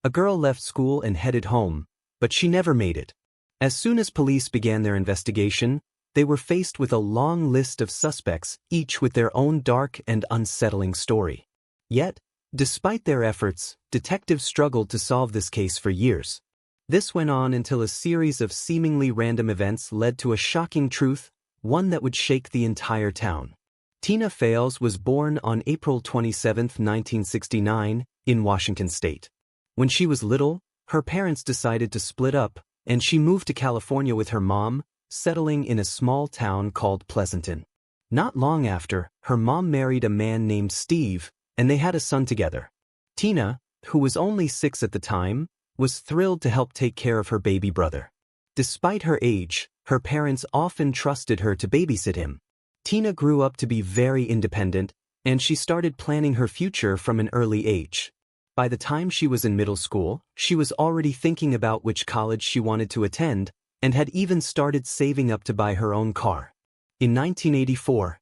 A girl left school and headed home, but she never made it. As soon as police began their investigation, they were faced with a long list of suspects, each with their own dark and unsettling story. Yet, despite their efforts, detectives struggled to solve this case for years. This went on until a series of seemingly random events led to a shocking truth, one that would shake the entire town. Tina Fales was born on April 27, 1969, in Washington state. When she was little, her parents decided to split up, and she moved to California with her mom, settling in a small town called Pleasanton. Not long after, her mom married a man named Steve, and they had a son together. Tina, who was only 6 at the time, was thrilled to help take care of her baby brother. Despite her age, her parents often trusted her to babysit him. Tina grew up to be very independent, and she started planning her future from an early age. By the time she was in middle school, she was already thinking about which college she wanted to attend, and had even started saving up to buy her own car. In 1984,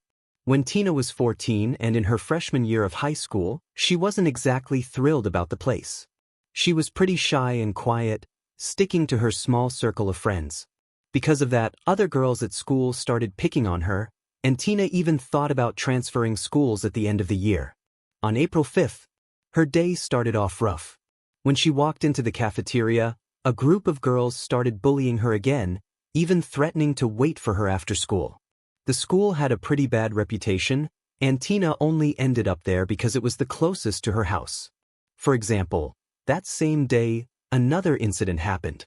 when Tina was 14 and in her freshman year of high school, she wasn't exactly thrilled about the place. She was pretty shy and quiet, sticking to her small circle of friends. Because of that, other girls at school started picking on her, and Tina even thought about transferring schools at the end of the year. On April 5th, her day started off rough. When she walked into the cafeteria, a group of girls started bullying her again, even threatening to wait for her after school. The school had a pretty bad reputation, and Tina only ended up there because it was the closest to her house. For example, that same day, another incident happened.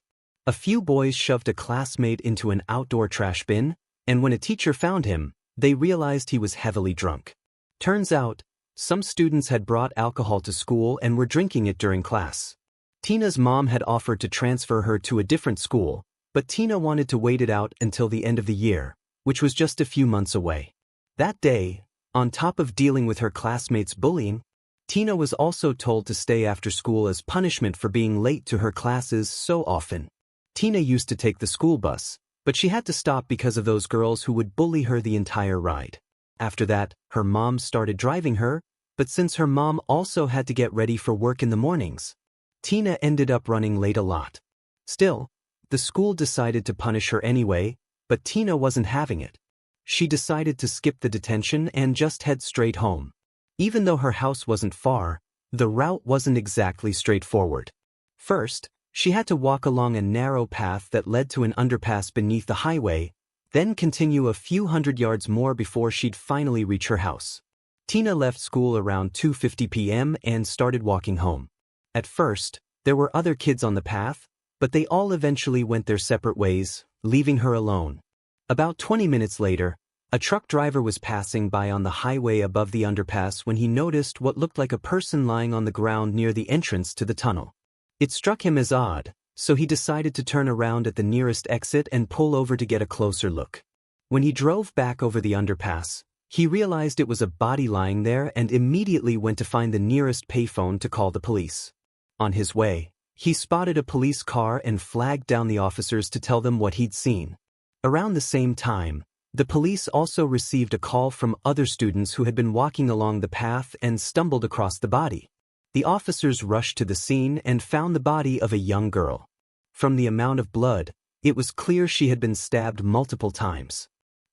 A few boys shoved a classmate into an outdoor trash bin, and when a teacher found him, they realized he was heavily drunk. Turns out, some students had brought alcohol to school and were drinking it during class. Tina's mom had offered to transfer her to a different school, but Tina wanted to wait it out until the end of the year, which was just a few months away. That day, on top of dealing with her classmates' bullying, Tina was also told to stay after school as punishment for being late to her classes so often. Tina used to take the school bus, but she had to stop because of those girls who would bully her the entire ride. After that, her mom started driving her, but since her mom also had to get ready for work in the mornings, Tina ended up running late a lot. Still, the school decided to punish her anyway, but Tina wasn't having it. She decided to skip the detention and just head straight home. Even though her house wasn't far, the route wasn't exactly straightforward. First, she had to walk along a narrow path that led to an underpass beneath the highway, then continue a few hundred yards more before she'd finally reach her house. Tina left school around 2:50 p.m. and started walking home. At first, there were other kids on the path, but they all eventually went their separate ways, leaving her alone. About 20 minutes later, a truck driver was passing by on the highway above the underpass when he noticed what looked like a person lying on the ground near the entrance to the tunnel. It struck him as odd, so he decided to turn around at the nearest exit and pull over to get a closer look. When he drove back over the underpass, he realized it was a body lying there and immediately went to find the nearest payphone to call the police. On his way, he spotted a police car and flagged down the officers to tell them what he'd seen. Around the same time, the police also received a call from other students who had been walking along the path and stumbled across the body. The officers rushed to the scene and found the body of a young girl. From the amount of blood, it was clear she had been stabbed multiple times.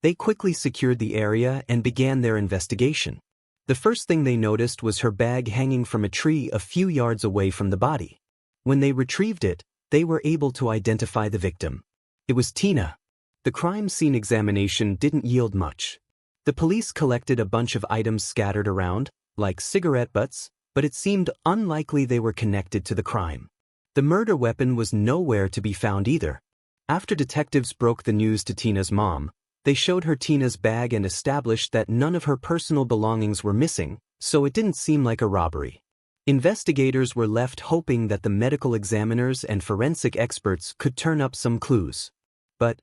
They quickly secured the area and began their investigation. The first thing they noticed was her bag hanging from a tree a few yards away from the body. When they retrieved it, they were able to identify the victim. It was Tina. The crime scene examination didn't yield much. The police collected a bunch of items scattered around, like cigarette butts, but it seemed unlikely they were connected to the crime. The murder weapon was nowhere to be found either. After detectives broke the news to Tina's mom, they showed her Tina's bag and established that none of her personal belongings were missing, so it didn't seem like a robbery. Investigators were left hoping that the medical examiners and forensic experts could turn up some clues. But,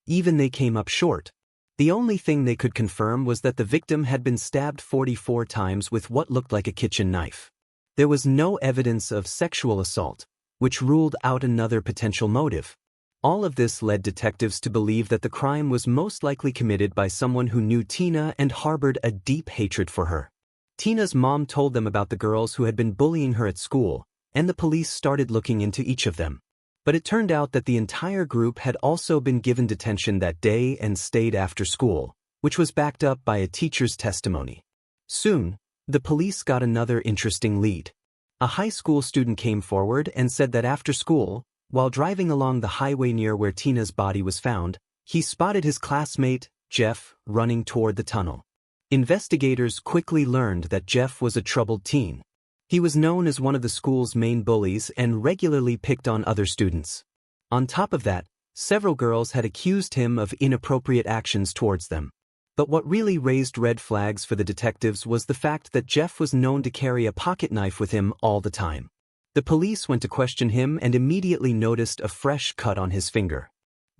even they came up short. The only thing they could confirm was that the victim had been stabbed 44 times with what looked like a kitchen knife. There was no evidence of sexual assault, which ruled out another potential motive. All of this led detectives to believe that the crime was most likely committed by someone who knew Tina and harbored a deep hatred for her. Tina's mom told them about the girls who had been bullying her at school, and the police started looking into each of them. But it turned out that the entire group had also been given detention that day and stayed after school, which was backed up by a teacher's testimony. Soon, the police got another interesting lead. A high school student came forward and said that after school, while driving along the highway near where Tina's body was found, he spotted his classmate, Jeff, running toward the tunnel. Investigators quickly learned that Jeff was a troubled teen. He was known as one of the school's main bullies and regularly picked on other students. On top of that, several girls had accused him of inappropriate actions towards them. But what really raised red flags for the detectives was the fact that Jeff was known to carry a pocket knife with him all the time. The police went to question him and immediately noticed a fresh cut on his finger.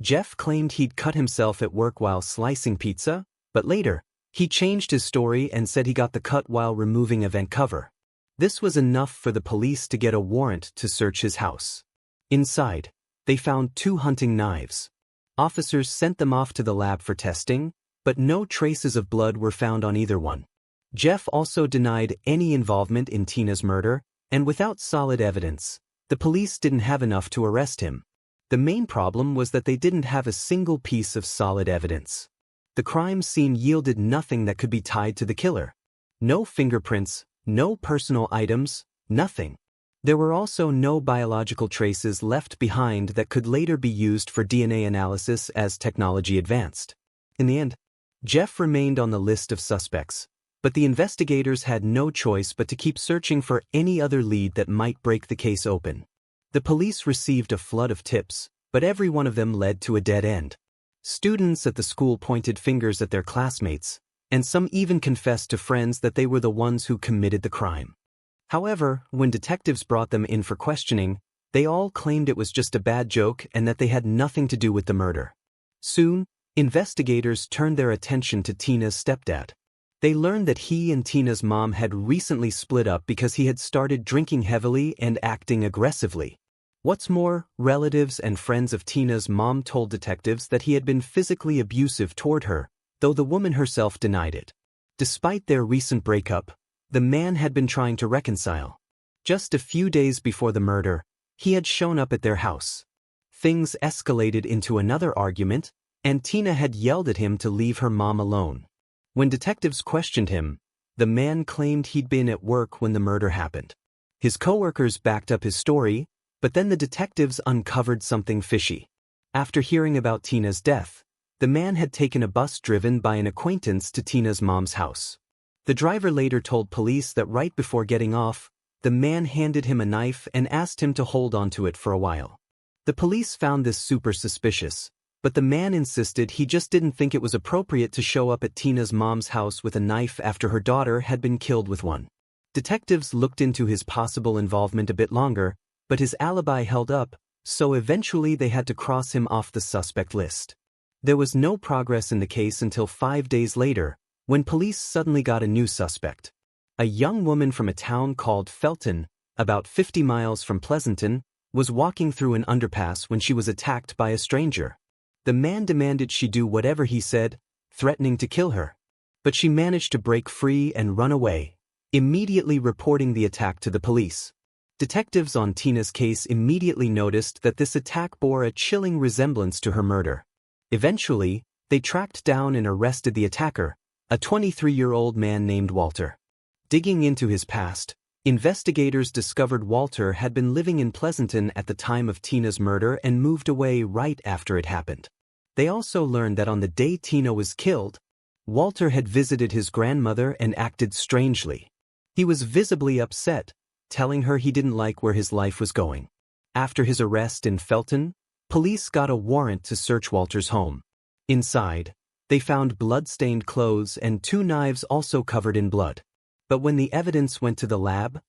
Jeff claimed he'd cut himself at work while slicing pizza, but later, he changed his story and said he got the cut while removing a vent cover. This was enough for the police to get a warrant to search his house. Inside, they found 2 hunting knives. Officers sent them off to the lab for testing, but no traces of blood were found on either one. Jeff also denied any involvement in Tina's murder, and without solid evidence, the police didn't have enough to arrest him. The main problem was that they didn't have a single piece of solid evidence. The crime scene yielded nothing that could be tied to the killer. No fingerprints, no personal items, nothing. There were also no biological traces left behind that could later be used for DNA analysis as technology advanced. In the end, Jeff remained on the list of suspects, but the investigators had no choice but to keep searching for any other lead that might break the case open. The police received a flood of tips, but every one of them led to a dead end. Students at the school pointed fingers at their classmates, and some even confessed to friends that they were the ones who committed the crime. However, when detectives brought them in for questioning, they all claimed it was just a bad joke and that they had nothing to do with the murder. Soon, investigators turned their attention to Tina's stepdad. They learned that he and Tina's mom had recently split up because he had started drinking heavily and acting aggressively. What's more, relatives and friends of Tina's mom told detectives that he had been physically abusive toward her, though the woman herself denied it. Despite their recent breakup, the man had been trying to reconcile. Just a few days before the murder, he had shown up at their house. Things escalated into another argument, and Tina had yelled at him to leave her mom alone. When detectives questioned him, the man claimed he'd been at work when the murder happened. His coworkers backed up his story, but then the detectives uncovered something fishy. After hearing about Tina's death, the man had taken a bus driven by an acquaintance to Tina's mom's house. The driver later told police that right before getting off, the man handed him a knife and asked him to hold onto it for a while. The police found this super suspicious, but the man insisted he just didn't think it was appropriate to show up at Tina's mom's house with a knife after her daughter had been killed with one. Detectives looked into his possible involvement a bit longer, but his alibi held up, so eventually they had to cross him off the suspect list. There was no progress in the case until 5 days later, when police suddenly got a new suspect. A young woman from a town called Felton, about 50 miles from Pleasanton, was walking through an underpass when she was attacked by a stranger. The man demanded she do whatever he said, threatening to kill her. But she managed to break free and run away, immediately reporting the attack to the police. Detectives on Tina's case immediately noticed that this attack bore a chilling resemblance to her murder. Eventually, they tracked down and arrested the attacker, a 23-year-old man named Walter. Digging into his past, investigators discovered Walter had been living in Pleasanton at the time of Tina's murder and moved away right after it happened. They also learned that on the day Tina was killed, Walter had visited his grandmother and acted strangely. He was visibly upset, telling her he didn't like where his life was going. After his arrest in Felton, police got a warrant to search Walter's home. Inside, they found blood-stained clothes and 2 knives also covered in blood. But when the evidence went to the lab,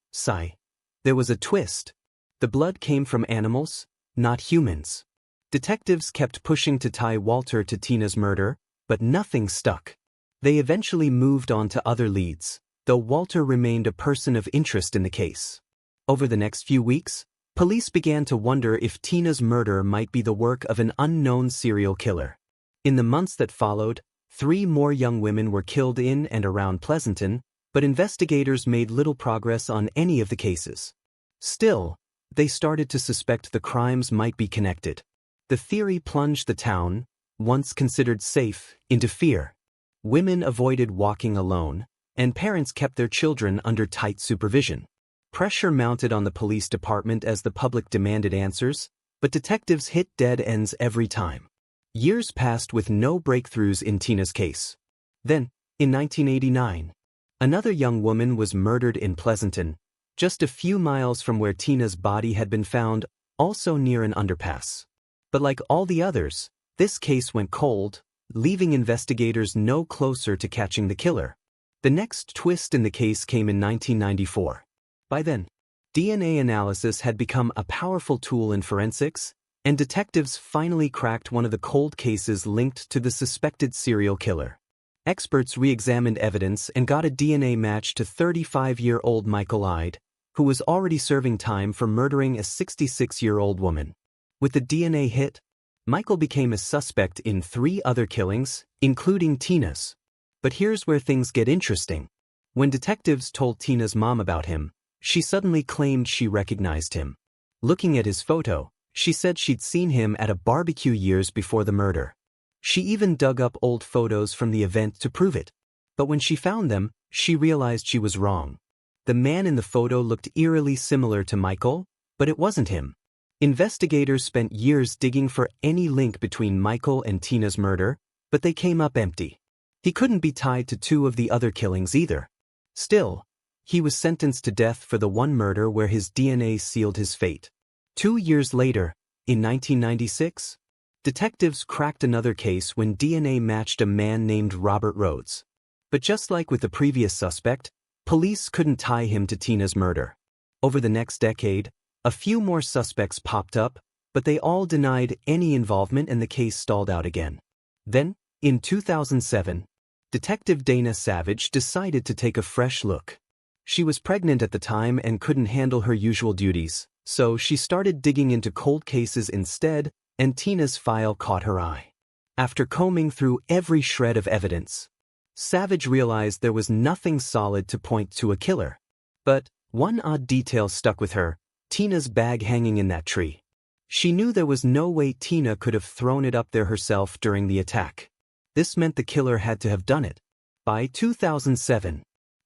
there was a twist. The blood came from animals, not humans. Detectives kept pushing to tie Walter to Tina's murder, but nothing stuck. They eventually moved on to other leads, though Walter remained a person of interest in the case. Over the next few weeks, police began to wonder if Tina's murder might be the work of an unknown serial killer. In the months that followed, 3 more young women were killed in and around Pleasanton, but investigators made little progress on any of the cases. Still, they started to suspect the crimes might be connected. The theory plunged the town, once considered safe, into fear. Women avoided walking alone, and parents kept their children under tight supervision. Pressure mounted on the police department as the public demanded answers, but detectives hit dead ends every time. Years passed with no breakthroughs in Tina's case. Then, in 1989, another young woman was murdered in Pleasanton, just a few miles from where Tina's body had been found, also near an underpass. But like all the others, this case went cold, leaving investigators no closer to catching the killer. The next twist in the case came in 1994. By then, DNA analysis had become a powerful tool in forensics, and detectives finally cracked one of the cold cases linked to the suspected serial killer. Experts re-examined evidence and got a DNA match to 35-year-old Michael Ide, who was already serving time for murdering a 66-year-old woman. With the DNA hit, Michael became a suspect in 3 other killings, including Tina's. But here's where things get interesting. When detectives told Tina's mom about him, she suddenly claimed she recognized him. Looking at his photo, she said she'd seen him at a barbecue years before the murder. She even dug up old photos from the event to prove it. But when she found them, she realized she was wrong. The man in the photo looked eerily similar to Michael, but it wasn't him. Investigators spent years digging for any link between Michael and Tina's murder, but they came up empty. He couldn't be tied to 2 of the other killings either. Still, he was sentenced to death for the one murder where his DNA sealed his fate. 2 years later, in 1996, detectives cracked another case when DNA matched a man named Robert Rhodes. But just like with the previous suspect, police couldn't tie him to Tina's murder. Over the next decade, a few more suspects popped up, but they all denied any involvement and the case stalled out again. Then, in 2007, Detective Dana Savage decided to take a fresh look. She was pregnant at the time and couldn't handle her usual duties, so she started digging into cold cases instead, and Tina's file caught her eye. After combing through every shred of evidence, Savage realized there was nothing solid to point to a killer. But one odd detail stuck with her: Tina's bag hanging in that tree. She knew there was no way Tina could have thrown it up there herself during the attack. This meant the killer had to have done it. By 2007,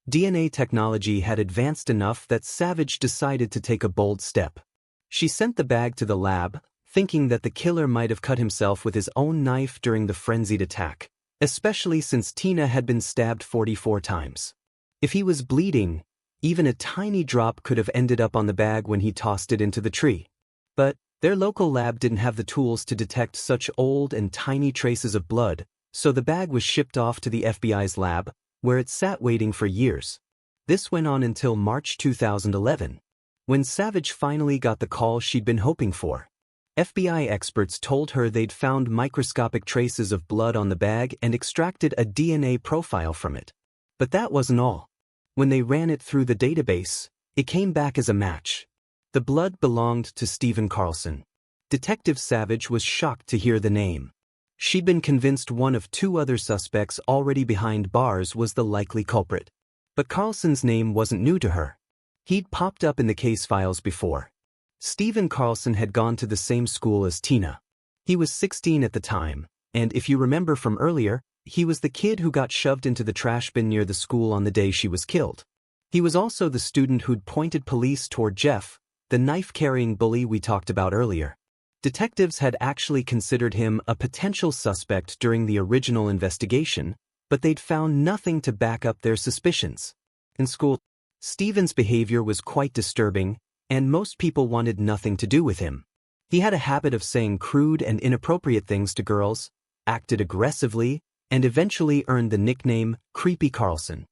DNA technology had advanced enough that Savage decided to take a bold step. She sent the bag to the lab, thinking that the killer might have cut himself with his own knife during the frenzied attack, especially since Tina had been stabbed 44 times. If he was bleeding, even a tiny drop could have ended up on the bag when he tossed it into the tree. But their local lab didn't have the tools to detect such old and tiny traces of blood, so the bag was shipped off to the FBI's lab, where it sat waiting for years. This went on until March 2011, when Savage finally got the call she'd been hoping for. FBI experts told her they'd found microscopic traces of blood on the bag and extracted a DNA profile from it. But that wasn't all. When they ran it through the database, it came back as a match. The blood belonged to Stephen Carlson. Detective Savage was shocked to hear the name. She'd been convinced one of 2 other suspects already behind bars was the likely culprit. But Carlson's name wasn't new to her. He'd popped up in the case files before. Stephen Carlson had gone to the same school as Tina. He was 16 at the time, and if you remember from earlier, he was the kid who got shoved into the trash bin near the school on the day she was killed. He was also the student who'd pointed police toward Jeff, the knife-carrying bully we talked about earlier. Detectives had actually considered him a potential suspect during the original investigation, but they'd found nothing to back up their suspicions. In school, Stephen's behavior was quite disturbing, and most people wanted nothing to do with him. He had a habit of saying crude and inappropriate things to girls, acted aggressively, and eventually earned the nickname Creepy Carlson.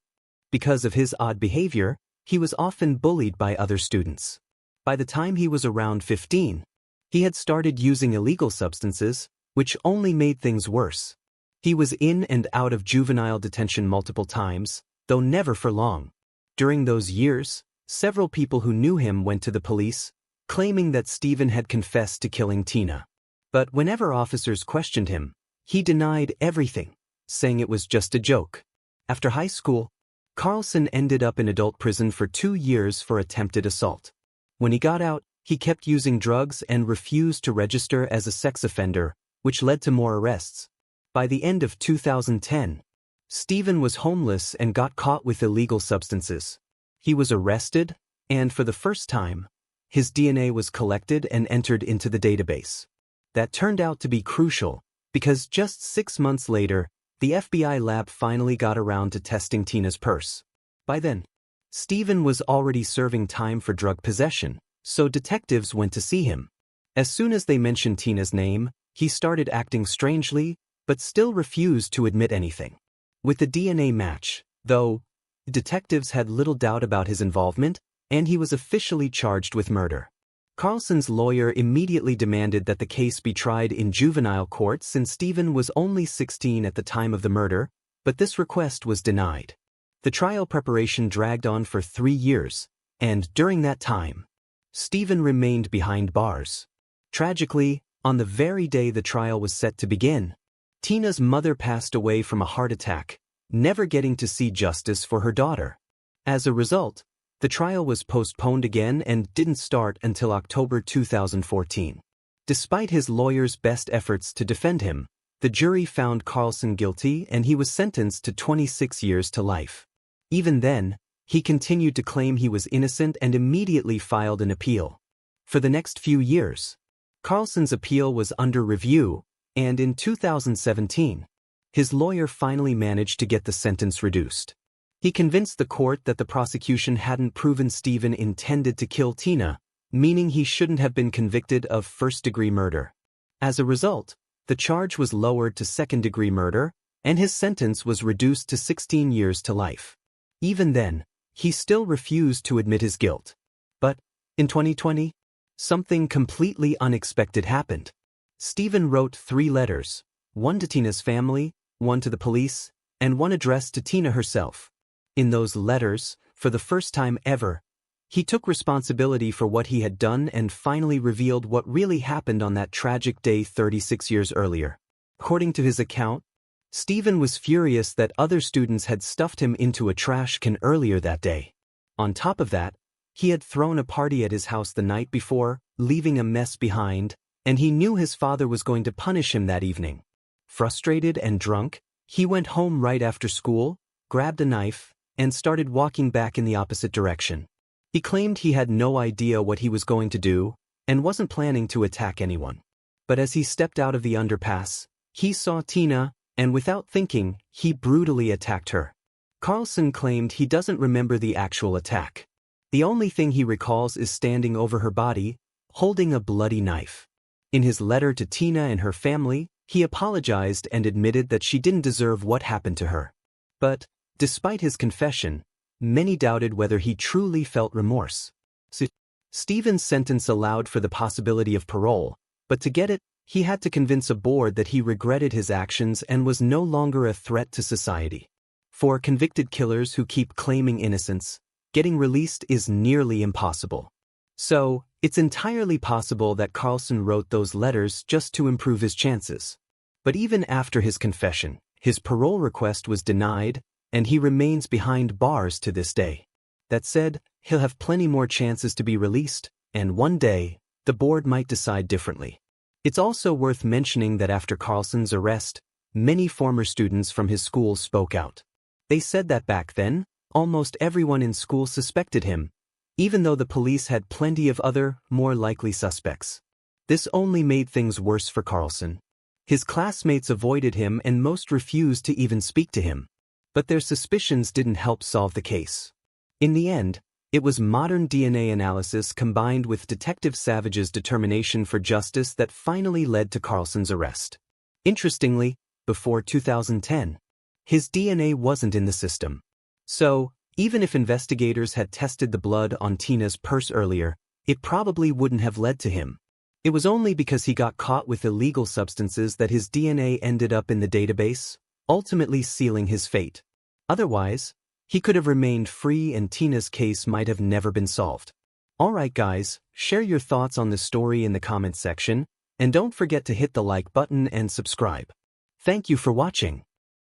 Because of his odd behavior, he was often bullied by other students. By the time he was around 15, he had started using illegal substances, which only made things worse. He was in and out of juvenile detention multiple times, though never for long. During those years, several people who knew him went to the police, claiming that Stephen had confessed to killing Tina. But whenever officers questioned him, he denied everything, saying it was just a joke. After high school, Carlson ended up in adult prison for 2 years for attempted assault. When he got out, He kept using drugs and refused to register as a sex offender, which led to more arrests. By the end of 2010, Stephen was homeless and got caught with illegal substances. He was arrested, and for the first time, his DNA was collected and entered into the database. That turned out to be crucial, because just 6 months later, the FBI lab finally got around to testing Tina's purse. By then, Stephen was already serving time for drug possession, so detectives went to see him. As soon as they mentioned Tina's name, he started acting strangely, but still refused to admit anything. With the DNA match, though, detectives had little doubt about his involvement, and he was officially charged with murder. Carlson's lawyer immediately demanded that the case be tried in juvenile court since Stephen was only 16 at the time of the murder, but this request was denied. The trial preparation dragged on for 3 years, and during that time, Stephen remained behind bars. Tragically, on the very day the trial was set to begin, Tina's mother passed away from a heart attack, never getting to see justice for her daughter. As a result, the trial was postponed again and didn't start until October 2014. Despite his lawyer's best efforts to defend him, the jury found Carlson guilty and he was sentenced to 26 years to life. Even then, he continued to claim he was innocent and immediately filed an appeal. For the next few years, Carlson's appeal was under review, and in 2017, his lawyer finally managed to get the sentence reduced. He convinced the court that the prosecution hadn't proven Stephen intended to kill Tina, meaning he shouldn't have been convicted of first-degree murder. As a result, the charge was lowered to second-degree murder, and his sentence was reduced to 16 years to life. Even then, he still refused to admit his guilt. But, in 2020, something completely unexpected happened. Stephen wrote 3 letters, one to Tina's family, one to the police, and one addressed to Tina herself. In those letters, for the first time ever, he took responsibility for what he had done and finally revealed what really happened on that tragic day 36 years earlier. According to his account, Stephen was furious that other students had stuffed him into a trash can earlier that day. On top of that, he had thrown a party at his house the night before, leaving a mess behind, and he knew his father was going to punish him that evening. Frustrated and drunk, he went home right after school, grabbed a knife, and started walking back in the opposite direction. He claimed he had no idea what he was going to do, and wasn't planning to attack anyone. But as he stepped out of the underpass, he saw Tina, and without thinking, he brutally attacked her. Carlson claimed he doesn't remember the actual attack. The only thing he recalls is standing over her body, holding a bloody knife. In his letter to Tina and her family, he apologized and admitted that she didn't deserve what happened to her. But, despite his confession, many doubted whether he truly felt remorse. Stephen's sentence allowed for the possibility of parole, but to get it, he had to convince a board that he regretted his actions and was no longer a threat to society. For convicted killers who keep claiming innocence, getting released is nearly impossible. So, it's entirely possible that Carlson wrote those letters just to improve his chances. But even after his confession, his parole request was denied, and he remains behind bars to this day. That said, he'll have plenty more chances to be released, and one day, the board might decide differently. It's also worth mentioning that after Carlson's arrest, many former students from his school spoke out. They said that back then, almost everyone in school suspected him, even though the police had plenty of other, more likely suspects. This only made things worse for Carlson. His classmates avoided him and most refused to even speak to him. But their suspicions didn't help solve the case. In the end, it was modern DNA analysis combined with Detective Savage's determination for justice that finally led to Carlson's arrest. Interestingly, before 2010, his DNA wasn't in the system. So, even if investigators had tested the blood on Tina's purse earlier, it probably wouldn't have led to him. It was only because he got caught with illegal substances that his DNA ended up in the database, ultimately sealing his fate. Otherwise, he could have remained free and Tina's case might have never been solved. Alright guys, share your thoughts on the story in the comments section, and don't forget to hit the like button and subscribe. Thank you for watching.